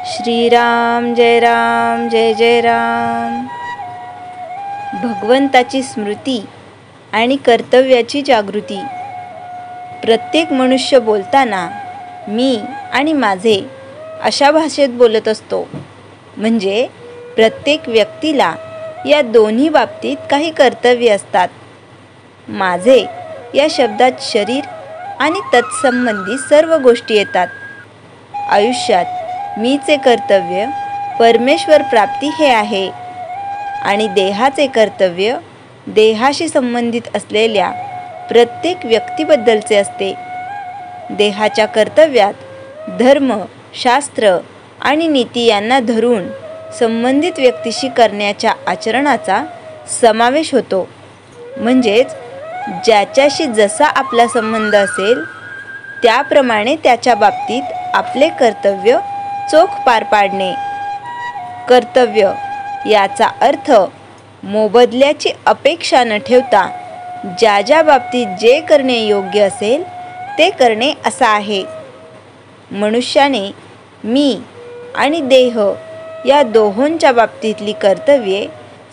श्रीराम जय राम जय जय राम। भगवंताची स्मृती आणि कर्तव्याची जागृती। प्रत्येक मनुष्य बोलताना मी आणि माझे अशा भाषेत बोलत असतो, म्हणजे प्रत्येक व्यक्तीला या दोन्ही बाबतीत काही कर्तव्य असतात। माझे या शब्दात शरीर आणि तत्संबंधी सर्व गोष्टी येतात। आयुष्यात मीचे कर्तव्य परमेश्वर प्राप्ती हे आहे आणि देहाचे कर्तव्य देहाशी संबंधित असलेल्या प्रत्येक व्यक्तीबद्दलचे असते। देहाच्या कर्तव्यात धर्म, शास्त्र आणि नीती यांना धरून संबंधित व्यक्तीशी करण्याच्या आचरणाचा समावेश होतो। म्हणजेच ज्याच्याशी जसा आपला संबंध असेल त्याप्रमाणे त्याच्या बाबतीत आपले कर्तव्य चोख पार पाडणे। कर्तव्य याचा अर्थ मोबदल्याची अपेक्षा न ठेवता ज्या बाबतीत जे करणे योग्य असेल ते करणे असा आहे। मनुष्याने मी आणि देह या दोहोंच्या बाबतीतली कर्तव्ये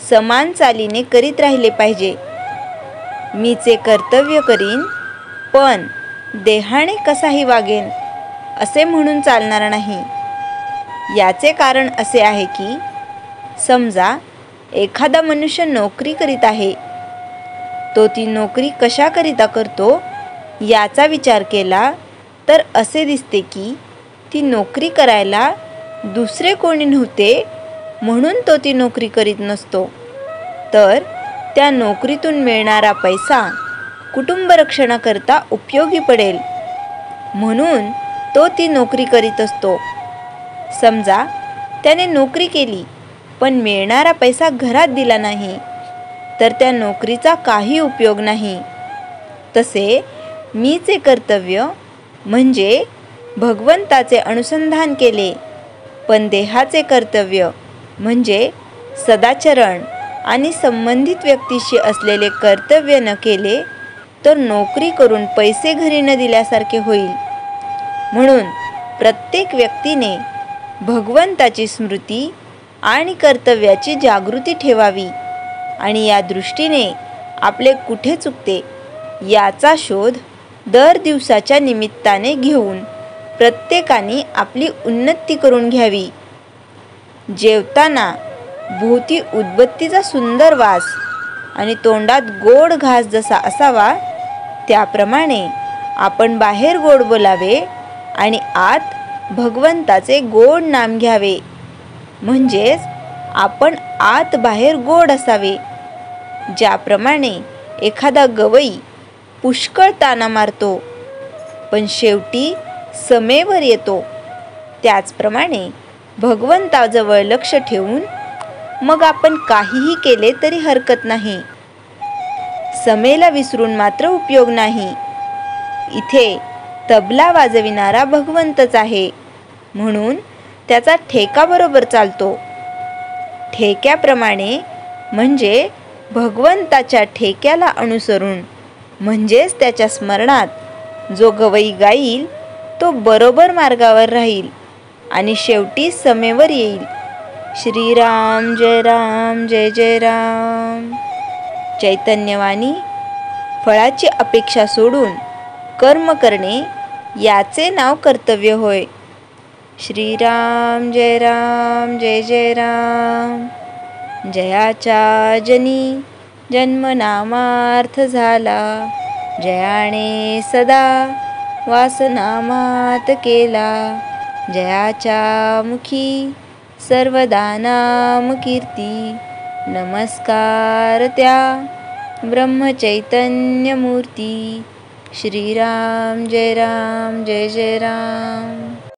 समान चालीने करीत राहिले पाहिजे। मीचे कर्तव्य करीन पण देहाने कसाही वागेन असे म्हणून चालणार नाही। याचे कारण असे आहे की समजा एखादा मनुष्य नोकरी करीत आहे, तो ती नोकरी कशाकरिता करतो याचा विचार केला तर असे दिसते की ती नोकरी करायला दुसरे कोणी नव्हते म्हणून तो ती नोकरी करीत नसतो, तर त्या नोकरीतून मिळणारा पैसा कुटुंब रक्षणाकरता उपयोगी पडेल म्हणून तो ती नोकरी करीत असतो। समजा त्याने नोकरी केली पण मिळणारा पैसा घरात दिला नाही तर त्या नोकरीचा काही उपयोग नाही। तसे मीचे कर्तव्य म्हणजे भगवंताचे अनुसंधान केले पण देहाचे कर्तव्य म्हणजे सदाचरण आणि संबंधित व्यक्तीशी असलेले कर्तव्य न केले तर नोकरी करून पैसे घरी न दिल्यासारखे होईल। म्हणून प्रत्येक व्यक्तीने भगवंताची स्मृती आणि कर्तव्याची जागृती ठेवावी आणि या दृष्टीने आपले कुठे चुकते याचा शोध दर दिवसाच्या निमित्ताने घेऊन प्रत्येकाने आपली उन्नती करून घ्यावी। जेवताना भोवती उदबत्तीचा सुंदर वास आणि तोंडात गोड घास जसा असावा त्याप्रमाणे आपण बाहेर गोड बोलावे आणि आत भगवंताचे गोड नाम घ्यावे, म्हणजेच आपण आत बाहेर गोड असावे। ज्याप्रमाणे एखादा गवई पुष्कळ ताना मारतो पण शेवटी समेवर येतो, त्याचप्रमाणे भगवंताजवळ लक्ष ठेवून मग आपण काहीही केले तरी हरकत नाही। समेला विसरून मात्र उपयोग नाही। इथे तबला वाजविणारा भगवंतच आहे म्हणून त्याचा ठेका बरोबर चालतो। ठेक्याप्रमाणे म्हणजे भगवंताच्या ठेक्याला अनुसरून म्हणजेच त्याच्या स्मरणात जो गवई गाईल तो बरोबर मार्गावर राहील आणि शेवटी समेवर येईल। श्रीराम जय जय राम। चैतन्यवाणी फळाची अपेक्षा सोडून कर्म करणे याचे नाव कर्तव्य होय। श्रीराम जय जय राम। जयाच्या जनी जन्मनामार्थ झाला, जयाने सदा वासनामात केला। जयाच्या मुखी सर्वदा नाम कीर्ती, नमस्कार त्या ब्रह्मचैतन्य मूर्ती। श्रीराम जय जय राम।